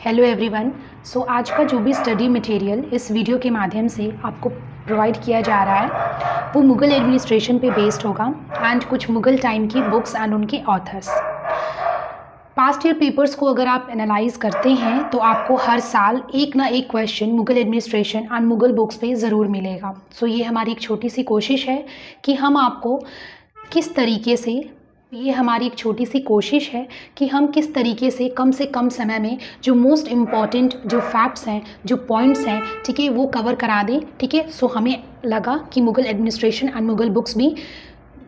Hello everyone. आज का जो भी स्टडी मटेरियल इस वीडियो के माध्यम से आपको प्रोवाइड किया जा रहा है वो मुग़ल एडमिनिस्ट्रेशन पे बेस्ड होगा एंड कुछ मुग़ल टाइम की बुक्स एंड उनके ऑथर्स। पास्ट ईयर पेपर्स को अगर आप एनालाइज करते हैं तो आपको हर साल एक ना एक question Mughal administration and Mughal books पे ज़रूर मिलेगा। ये हमारी एक छोटी सी कोशिश है कि हम आपको किस तरीके से हम किस तरीके से कम समय में जो मोस्ट इम्पॉर्टेंट जो फैक्ट्स हैं, जो पॉइंट्स हैं, ठीक है, वो कवर करा दें। ठीक है, हमें लगा कि Mughal administration and Mughal books भी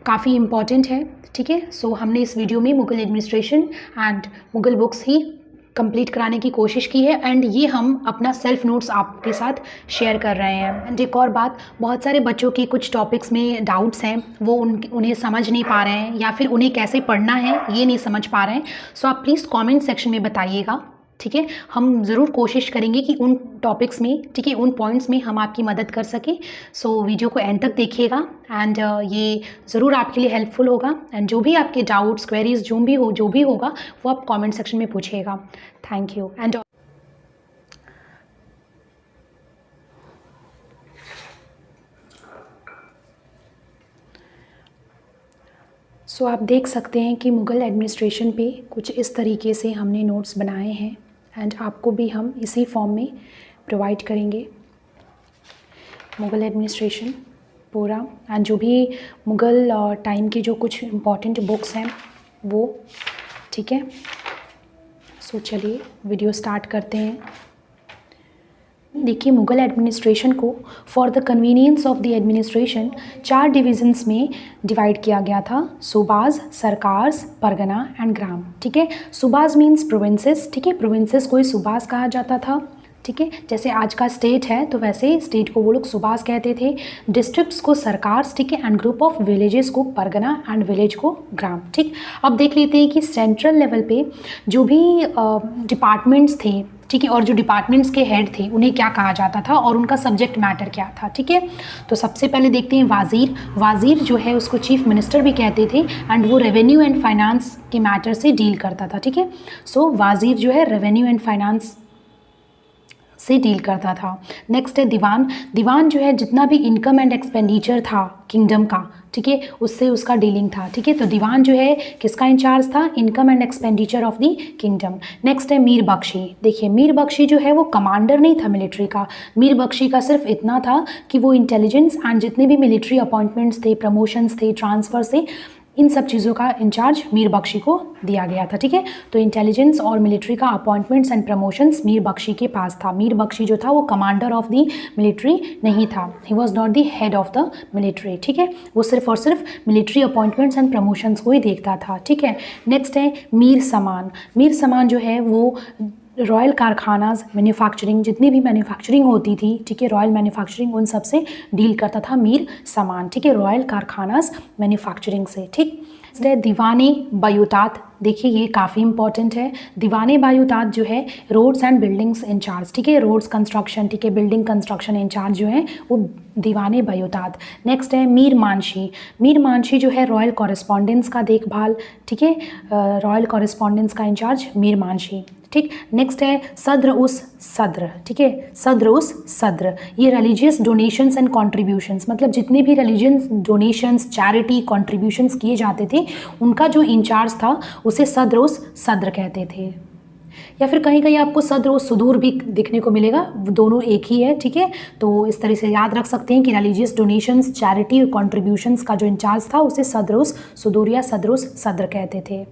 काफ़ी इम्पॉर्टेंट है। ठीक है, हमने इस वीडियो में Mughal administration and Mughal books he complete कराने की कोशिश की है एंड ये हम अपना सेल्फ नोट्स आपके साथ शेयर कर रहे हैं। एंड एक और बात, बहुत सारे बच्चों के कुछ टॉपिक्स में डाउट्स हैं, वो उन्हें समझ नहीं पा रहे हैं या फिर उन्हें कैसे पढ़ना है ये नहीं समझ पा रहे हैं। आप प्लीज़ कमेंट सेक्शन में बताइएगा। ठीक है, हम ज़रूर कोशिश करेंगे कि उन टॉपिक्स में, ठीक है, उन पॉइंट्स में हम आपकी मदद कर सकें। वीडियो को एंड तक देखिएगा एंड ये ज़रूर आपके लिए हेल्पफुल होगा। एंड जो भी आपके डाउट्स, क्वेरीज जो भी होगा वो आप कमेंट सेक्शन में पूछिएगा। Thank you. एंड आप देख सकते हैं कि मुग़ल एडमिनिस्ट्रेशन पे कुछ इस तरीके से हमने नोट्स बनाए हैं एंड आपको भी हम इसी फॉर्म में प्रोवाइड करेंगे। मुग़ल एडमिनिस्ट्रेशन पूरा एंड जो भी मुग़ल टाइम की जो कुछ इम्पॉर्टेंट बुक्स हैं वो। ठीक है, चलिए वीडियो स्टार्ट करते हैं। देखिए, मुग़ल एडमिनिस्ट्रेशन को for the convenience of the administration 4 divisions में डिवाइड किया गया था: सूबाज, सरकार्स, परगना एंड ग्राम। ठीक है, सूबाज मीन्स प्रोविंसेस। ठीक है, प्रोविंसेस को ही सूबाज कहा जाता था। ठीक है, जैसे आज का स्टेट है तो वैसे स्टेट को वो लोग सूबाज कहते थे। डिस्ट्रिक्ट्स को सरकार्स, ठीक है, एंड ग्रुप ऑफ विलेजेस को परगना एंड विलेज को ग्राम। ठीक, अब देख लेते हैं कि सेंट्रल लेवल पे जो भी डिपार्टमेंट्स थे, ठीक है, और जो डिपार्टमेंट्स के हेड थे उन्हें क्या कहा जाता था और उनका सब्जेक्ट मैटर क्या था। ठीक है, तो सबसे पहले देखते हैं वाज़ीर। वाज़ीर जो है उसको चीफ मिनिस्टर भी कहते थे एंड वो रेवेन्यू एंड फाइनेंस के मैटर से डील करता था। ठीक है, वाज़ीर जो है रेवेन्यू एंड फाइनेंस से डील करता था। नेक्स्ट है दीवान। दीवान जो है जितना भी इनकम एंड एक्सपेंडिचर था किंगडम का, ठीक है, उससे उसका डीलिंग था। ठीक है, तो दीवान जो है किसका इंचार्ज था? Income and expenditure of the kingdom. Next है मीर बख्शी। देखिए, मीर बख्शी जो है वो कमांडर नहीं था मिलिट्री का। मीर बख्शी का सिर्फ इतना था कि वो इंटेलिजेंस एंड जितने भी मिलिट्री अपॉइंटमेंट्स थे, प्रमोशंस थे, ट्रांसफर थे, इन सब चीज़ों का इंचार्ज मीर बख्शी को दिया गया था। ठीक है, तो इंटेलिजेंस और मिलिट्री का appointments and promotions Mir Bakhshi के पास था। मीर बख्शी जो था वो कमांडर ऑफ द मिलिट्री नहीं था। He was not the head of the military. ठीक है, वो सिर्फ और सिर्फ मिलिट्री अपॉइंटमेंट्स एंड प्रमोशंस को ही देखता था। ठीक है, नेक्स्ट है मीर समान। मीर समान जो है वो रॉयल कारखानाज, मैन्युफैक्चरिंग, जितनी भी मैन्युफैक्चरिंग होती थी, ठीक है, रॉयल मैन्युफैक्चरिंग, उन सब से डील करता था मीर समान। ठीक है, रॉयल कारखानाज मैन्युफैक्चरिंग से। ठीक, दीवाने बायूतात। देखिए, ये काफ़ी इंपॉर्टेंट है। दीवाने बायूतात जो है रोड्स एंड बिल्डिंग्स इंचार्ज। ठीक है, रोड्स कंस्ट्रक्शन, ठीक है, बिल्डिंग कंस्ट्रक्शन इंचार्ज जो है वो दीवाने बायूतात। नेक्स्ट है मीर मानशी। मीर मानशी जो है रॉयल कॉरेस्पॉन्डेंस का देखभाल, ठीक है, रॉयल कॉरेस्पॉन्डेंस का इंचार्ज मीर मानशी। ठीक, नेक्स्ट है सद्र उस सद्र। ठीक है, सद्र उस सद्र, ये रिलीजियस डोनेशंस एंड कॉन्ट्रीब्यूशंस, मतलब जितने भी रिलीजियस डोनेशंस, चैरिटी, कॉन्ट्रीब्यूशंस किए जाते थे उनका जो इंचार्ज था उसे सद्र उस सद्र कहते थे। या फिर कहीं कहीं आपको सद्र उस सुदूर भी दिखने को मिलेगा, दोनों एक ही है। ठीक है, तो इस तरह से याद रख सकते हैं कि रिलीजियस डोनेशंस, चैरिटी और कॉन्ट्रीब्यूशंस का जो इंचार्ज था उसे सद्र उस सुदूर या सद्र उस सद्र कहते थे।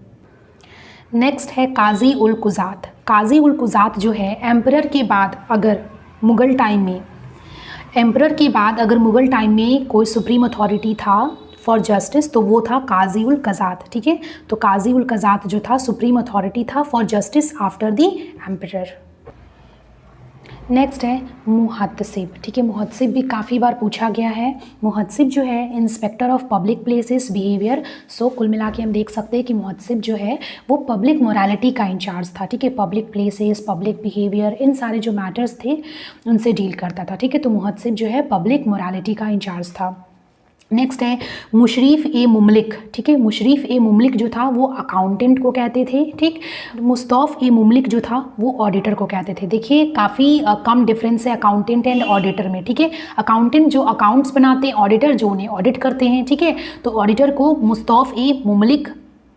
नेक्स्ट है काजी उल कुज़ात। काजी उल कुज़ात जो है एम्परर के बाद अगर मुग़ल टाइम में कोई सुप्रीम अथॉरिटी था फॉर जस्टिस तो वो था काजी उल क़ज़ात। ठीक है, तो काजी उल क़ज़ात जो था सुप्रीम अथॉरिटी था for justice after the emperor. Next है मुहत्तसिब। ठीक है, मुहत्तसिब भी काफ़ी बार पूछा गया है। मुहत्तसिब जो है inspector of public places behaviour. कुल मिला के हम देख सकते हैं कि मुहत्तसिब जो है वो पब्लिक मोरालिटी का इंचार्ज था। ठीक है, पब्लिक प्लेसेस, पब्लिक बिहेवियर, इन सारे जो मैटर्स थे उनसे डील करता था। ठीक है, तो मुहत्तसिब जो है पब्लिक मोरालिटी का इंचार्ज था। नेक्स्ट है मुशरीफ ए मुमलिक, ठीक है, मुशरीफ ए मुमलिक जो था वो अकाउंटेंट को कहते थे, ठीक। मुस्तौफ ए मुमलिक जो था वो ऑडिटर को कहते थे। देखिए काफ़ी कम डिफरेंस है अकाउंटेंट एंड ऑडिटर में, ठीक है। अकाउंटेंट जो अकाउंट्स बनाते हैं, ऑडिटर जो उन्हें ऑडिट करते हैं, ठीक है। तो ऑडिटर को मुस्तौफ ए मुमलिक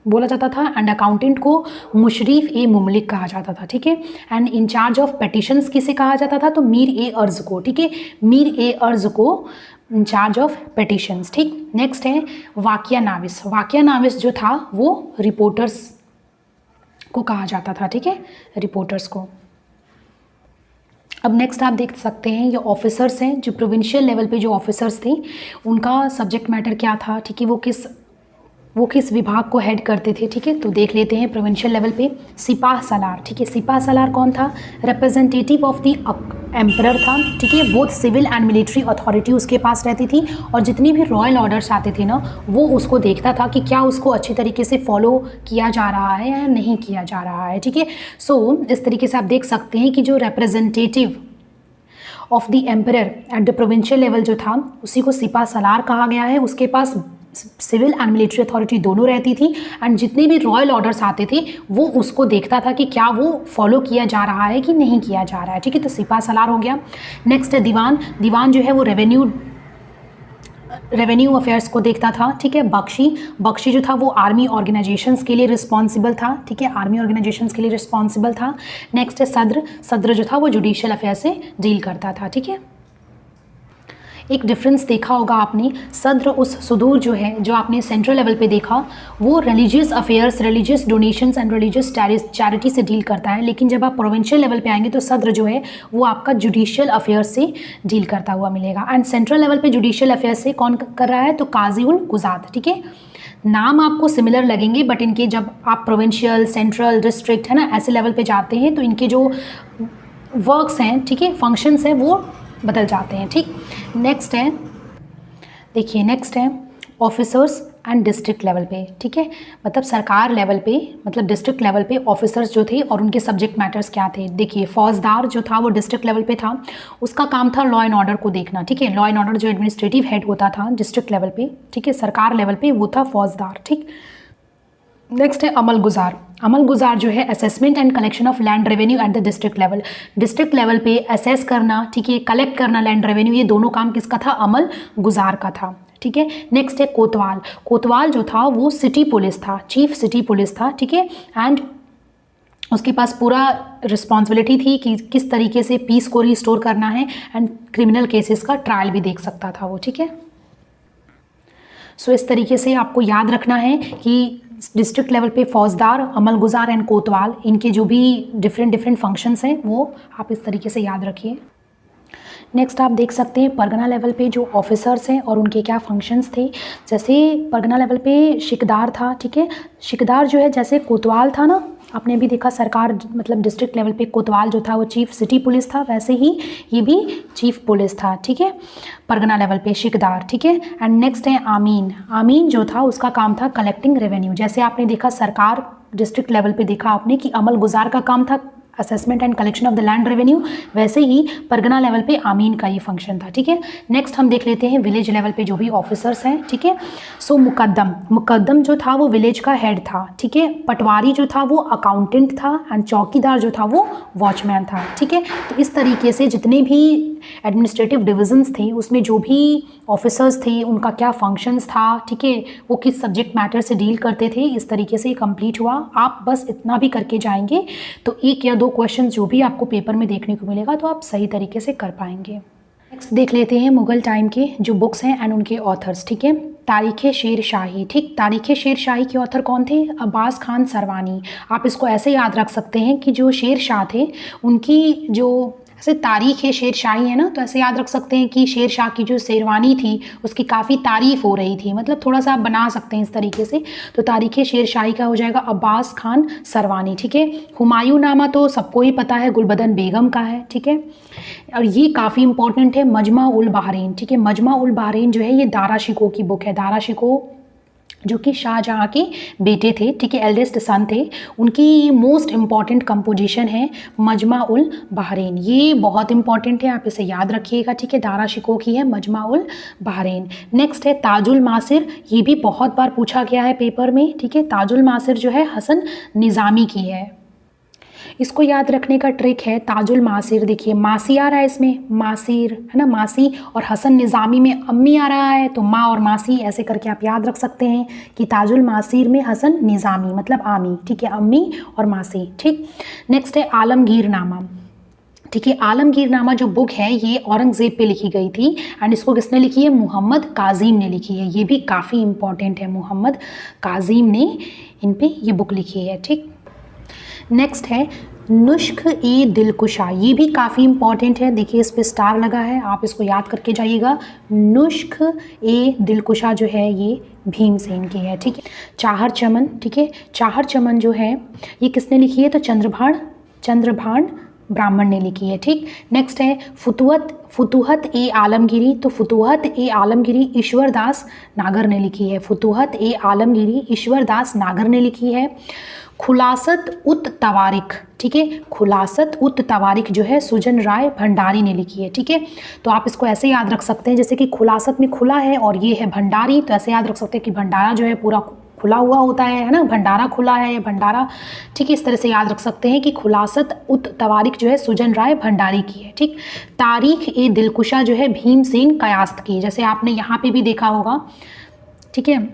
बोला जाता था एंड अकाउंटेंट को मुशरीफ ए मुमलिक कहा जाता था, ठीक है। एंड इंचार्ज ऑफ पेटिशंस किसे कहा जाता था, तो मीर ए अर्ज को, ठीक है, मीर ए अर्ज को इंचार्ज ऑफ पेटिशंस, ठीक। नेक्स्ट है वाकिया नाविस। वाकिया नाविस जो था वो रिपोर्टर्स को कहा जाता था, ठीक है, रिपोर्टर्स को। अब नेक्स्ट आप देख सकते हैं ये ऑफिसर्स हैं, जो प्रोविंशियल लेवल पे जो ऑफिसर्स थे उनका सब्जेक्ट मैटर क्या था, ठीक है, वो किस विभाग को हेड करते थे, ठीक है। तो देख लेते हैं प्रोविंशियल लेवल पे सिपाह सलार, ठीक है। सिपाह सलार कौन था, रिप्रेजेंटेटिव ऑफ द एम्परर था, ठीक है। Both civil and military authority उसके पास रहती थी और जितनी भी रॉयल ऑर्डर्स आते थे ना वो उसको देखता था कि क्या उसको अच्छी तरीके से फॉलो किया जा रहा है या नहीं किया जा रहा है, ठीक है। सो इस तरीके से आप देख सकते हैं कि जो representative of the emperor at the provincial level जो था उसी को सिपाह सलार कहा गया है। उसके पास सिविल एंड मिलिट्री अथॉरिटी दोनों रहती थी एंड जितने भी रॉयल ऑर्डर्स आते थे वो उसको देखता था कि क्या वो फॉलो किया जा रहा है कि नहीं किया जा रहा है, ठीक है। तो सिपाह सलार हो गया। नेक्स्ट है दीवान। दीवान जो है वो रेवेन्यू अफेयर्स को देखता था, ठीक है। बख्शी जो था वो आर्मी ऑर्गेनाइजेशंस के लिए रिस्पॉन्सिबल था, ठीक है, आर्मी ऑर्गेनाइजेशंस के लिए रिस्पॉन्सिबल था। नेक्स्ट है सद्र जो था वो जुडिशियल अफेयर से डील करता था, ठीक है। एक डिफरेंस देखा होगा आपने, सद्र उस सुदूर जो है जो आपने सेंट्रल लेवल पे देखा वो religious affairs, religious donations and religious charity से डील करता है, लेकिन जब आप प्रोविंशियल लेवल पे आएंगे तो सद्र जो है वो आपका जुडिशियल अफेयर्स से डील करता हुआ मिलेगा। एंड सेंट्रल लेवल पे जुडिशियल अफेयर्स से कौन कर रहा है, तो काजी उल गुज़ात, ठीक है। नाम आपको सिमिलर लगेंगे बट इनके जब आप प्रोविंशियल, सेंट्रल, डिस्ट्रिक्ट है ना ऐसे लेवल पे जाते हैं तो इनके जो वर्क्स हैं, ठीक है, फंक्शंस हैं वो बदल जाते हैं, ठीक। नेक्स्ट है देखिए, नेक्स्ट है ऑफिसर्स एंड डिस्ट्रिक्ट लेवल पे, ठीक है, मतलब सरकार लेवल पे, मतलब डिस्ट्रिक्ट लेवल पे ऑफिसर्स जो थे और उनके सब्जेक्ट मैटर्स क्या थे। देखिए फौजदार जो था वो डिस्ट्रिक्ट लेवल पे था, उसका काम था लॉ एंड ऑर्डर को देखना, ठीक है। लॉ एंड ऑर्डर जो एडमिनिस्ट्रेटिव हेड होता था डिस्ट्रिक्ट लेवल पे, ठीक है, सरकार लेवल पे, वो था फौजदार, ठीक। नेक्स्ट है अमल गुजार। अमल गुजार जो है assessment and collection of land revenue at the district level. District level पे असेस करना, ठीक है, कलेक्ट करना लैंड रेवेन्यू, ये दोनों काम किसका था, अमल गुजार का था, ठीक है। नेक्स्ट है कोतवाल। कोतवाल जो था वो सिटी पुलिस था, चीफ सिटी पुलिस था, ठीक है। एंड उसके पास पूरा रिस्पॉन्सिबिलिटी थी कि किस तरीके से पीस को रिस्टोर करना है एंड क्रिमिनल केसेस का ट्रायल भी देख सकता था वो, ठीक है। सो इस तरीके से आपको याद रखना है कि डिस्ट्रिक्ट लेवल पे फौजदार, अमल गुजार एंड कोतवाल, इनके जो भी डिफरेंट फंक्शंस हैं वो आप इस तरीके से याद रखिए। नेक्स्ट आप देख सकते हैं परगना लेवल पे जो ऑफिसर्स हैं और उनके क्या फंक्शंस थे। जैसे परगना लेवल पे शिकदार था, ठीक है, शिकदार जो है जैसे कोतवाल था ना, आपने भी देखा सरकार मतलब डिस्ट्रिक्ट लेवल पे कोतवाल जो था वो चीफ सिटी पुलिस था, वैसे ही ये भी चीफ पुलिस था, ठीक है, परगना लेवल पे शिकदार, ठीक है। एंड नेक्स्ट है आमीन। आमीन जो था उसका काम था कलेक्टिंग रेवेन्यू। जैसे आपने देखा सरकार डिस्ट्रिक्ट लेवल पे देखा आपने कि अमल गुजार का काम था assessment and collection of the land revenue, वैसे ही परगना लेवल पे आमीन का ये फंक्शन था, ठीक है। नेक्स्ट हम देख लेते हैं विलेज लेवल पे जो भी ऑफिसर्स हैं, ठीक है। सो मुकद्दम जो था वो विलेज का हेड था, ठीक है। पटवारी जो था वो अकाउंटेंट था एंड चौकीदार जो था वो वॉचमैन था, ठीक है। तो इस तरीके से जितने भी एडमिनिस्ट्रेटिव डिविजन्स थे उसमें जो भी ऑफिसर्स थे उनका क्या फंक्शंस था, ठीक है, वो किस सब्जेक्ट मैटर से डील करते थे, इस तरीके से कंप्लीट हुआ। आप बस इतना भी करके जाएंगे तो एक या दो क्वेश्चन जो भी आपको पेपर में देखने को मिलेगा तो आप सही तरीके से कर पाएंगे। नेक्स्ट देख लेते हैं मुगल टाइम के जो बुक्स हैं एंड उनके ऑथर्स, ठीक है। तारीख़ शेर शाही, ठीक, तारीख़ शेर शाही के ऑथर कौन थे, अब्बास खान सरवानी। आप इसको ऐसे याद रख सकते हैं कि जो शेर शाह थे उनकी जो ऐसे तारीख़ शेर शाही है ना, तो ऐसे याद रख सकते हैं कि शेर शाह की जो शेरवानी थी उसकी काफ़ी तारीफ़ हो रही थी, मतलब थोड़ा सा आप बना सकते हैं इस तरीके से। तो तारीख़ शेर शाही का हो जाएगा अब्बास खान सरवानी, ठीक है। हुमायूं नामा तो सबको ही पता है, गुलबदन बेगम का है, ठीक है। और ये काफ़ी इंपॉर्टेंट है मजमा उल बहरीन, ठीक है। मजमा उल बहरीन जो है ये दारा शिको की बुक है। दारा शिको जो कि शाहजहाँ के बेटे थे, ठीक है, एल्डेस्ट सन थे। उनकी मोस्ट इम्पॉर्टेंट कंपोजिशन है मजमा उल बहरैन। ये बहुत इंपॉर्टेंट है, आप इसे याद रखिएगा, ठीक है, दारा शिकोह की है मजमा उल बहरैन। नेक्स्ट है ताजुल मासिर, ये भी बहुत बार पूछा गया है पेपर में, ठीक है। ताजुल मासिर जो है हसन निज़ामी की है। इसको याद रखने का ट्रिक है, ताजुल मासिर, देखिए मासी आ रहा है इसमें, मासिर है ना, मासी, और हसन निज़ामी में अम्मी आ रहा है, तो माँ और मासी ऐसे करके आप याद रख सकते हैं कि ताजुल मासिर में हसन निज़ामी मतलब आमी, ठीक है, अम्मी और मासी, ठीक। नेक्स्ट है आलमगीरनामा, ठीक है। आलमगीरनामा जो बुक है ये औरंगज़ेब पे लिखी गई थी, एंड इसको किसने लिखी है? मोहम्मद काजिम ने लिखी है। ये भी काफ़ी इंपॉर्टेंट है, मोहम्मद काजिम ने इन पे ये बुक लिखी है, ठीक। नेक्स्ट है नुस्ख ए दिलकुशा, ये भी काफ़ी इंपॉर्टेंट है, देखिए इस पे स्टार लगा है, आप इसको याद करके जाइएगा। नुस्ख ए दिलकुशा जो है ये भीमसेन की है, ठीक है। चाहर चमन, ठीक है, चाहर चमन जो है ये किसने लिखी है? तो चंद्रभान ब्राह्मण ने लिखी है, ठीक। नेक्स्ट है फुतूहत ए आलमगिरी, तो फुतूहत ए आलमगिरी ईश्वर दास नागर ने लिखी है। फुतूहत ए आलमगिरी ईश्वर दास नागर ने लिखी है। खुलासत उत तवारिख, ठीक है, खुलासत उत तवारिख जो है सुजन राय भंडारी ने लिखी है, ठीक है। तो आप इसको ऐसे याद रख सकते हैं, जैसे कि खुलासत में खुला है और ये है भंडारी, तो ऐसे याद रख सकते हैं कि भंडारा जो है पूरा खुला हुआ होता है ना, भंडारा खुला है या भंडारा, ठीक है। इस तरह से याद रख सकते हैं कि खुलासत उत तवारिख जो है सुजन राय भंडारी की है, ठीक। तारीख ए दिलकुशा जो है भीमसेन कयास्त की, जैसे आपने यहाँ पे भी देखा होगा, ठीक है।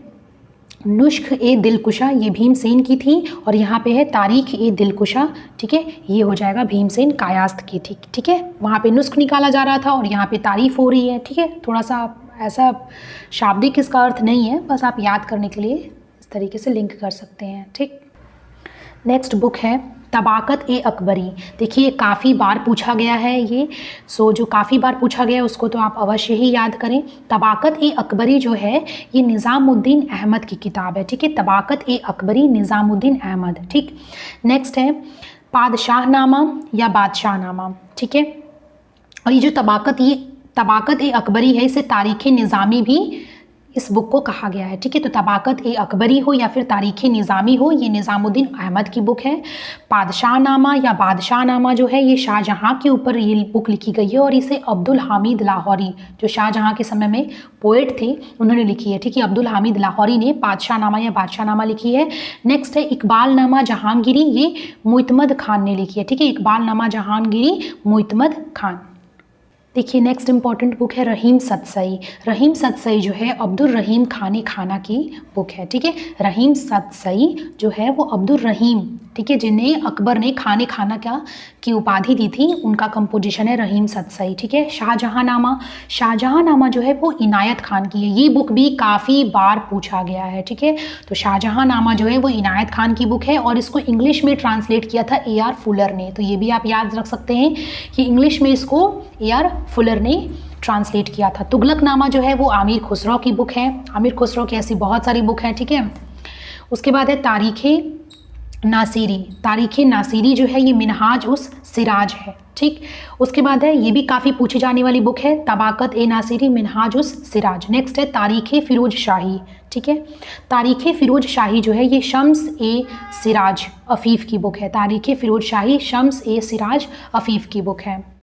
नुस्ख ए दिलकुशा ये भीमसेन की थी, और यहाँ पे है तारीख ए दिलकुशा, ठीक है, ये हो जाएगा भीमसेन कायास्त की, ठीक है। वहाँ पे नुस्ख निकाला जा रहा था और यहाँ पे तारीफ हो रही है, ठीक है। थोड़ा सा ऐसा शाब्दिक इसका अर्थ नहीं है, बस आप याद करने के लिए इस तरीके से लिंक कर सकते हैं, ठीक। नेक्स्ट बुक है तबाकत ए अकबरी, देखिए काफ़ी बार पूछा गया है ये, जो काफ़ी बार पूछा गया है उसको तो आप अवश्य ही याद करें। तबाकत ए अकबरी जो है ये निज़ामुद्दीन अहमद की किताब है, ठीक है। तबाकत ए अकबरी निज़ामुद्दीन अहमद, ठीक। नेक्स्ट है पादशाहनामा या बादशाहनामा, ठीक है। और ये जो तबाकत ए अकबरी है इसे तारीख़ निज़ामी भी इस बुक को कहा गया है, ठीक है। तो तबाकत ए अकबरी हो या फिर तारीख़ निज़ामी हो, ये निज़ामुद्दीन अहमद की बुक है। पादशाहनामा या बादशाहनामा जो है ये शाहजहाँ के ऊपर ये बुक लिखी गई है, और इसे अब्दुल हामिद लाहौरी जो शाहजहाँ के समय में पोएट थे उन्होंने लिखी है, ठीक है। अब्दुल हामिद लाहौरी ने पादशाहनामा या बादशाहनामा लिखी है। नेक्स्ट है इकबालनामा जहांगीरी, ये मुइतमद खान ने लिखी है, ठीक है। इकबालनामा जहांगीरी मुइतमद खान। देखिए नेक्स्ट इंपॉर्टेंट बुक है रहीम सतसई। रहीम सतसई जो है अब्दुल रहीम खाने खाना की बुक है, ठीक है। रहीम सतसई जो है वो अब्दुल रहीम, ठीक है, जिन्हें अकबर ने खाने खाना की उपाधि दी थी, उनका कंपोजिशन है रहीम सतसई, ठीक है। शाहजहाँनामा जो है वो इनायत खान की है, ये बुक भी काफ़ी बार पूछा गया है, ठीक है। तो शाहजहाँनामा जो है वो इनायत खान की बुक है, और इसको इंग्लिश में ट्रांसलेट किया था A.R. फुलर ने, तो ये भी आप याद रख सकते हैं कि इंग्लिश में इसको A.R. फुलर ने ट्रांसलेट किया था। तुगलकनामा जो है वो आमिर खुसरो की बुक है, आमिर खुसरो की ऐसी बहुत सारी बुक हैं, ठीक है। उसके बाद है तारीख़ नासिरी जो है ये मिनहाज उस सिराज है, ठीक। उसके बाद है ये भी काफ़ी पूछी जाने वाली बुक है तबाकत ए नासिरी मिनहाज उस सिराज। नेक्स्ट है तारीख़ फ़िरोज़ शाही, ठीक है। तारीख़ फ़िरोज़ शाही जो है ये शम्स ए सिराज अफ़ीफ़ की बुक है। तारीख़ फ़िरोज़ शाही शम्स ए सिराज अफ़ीफ़ की बुक है।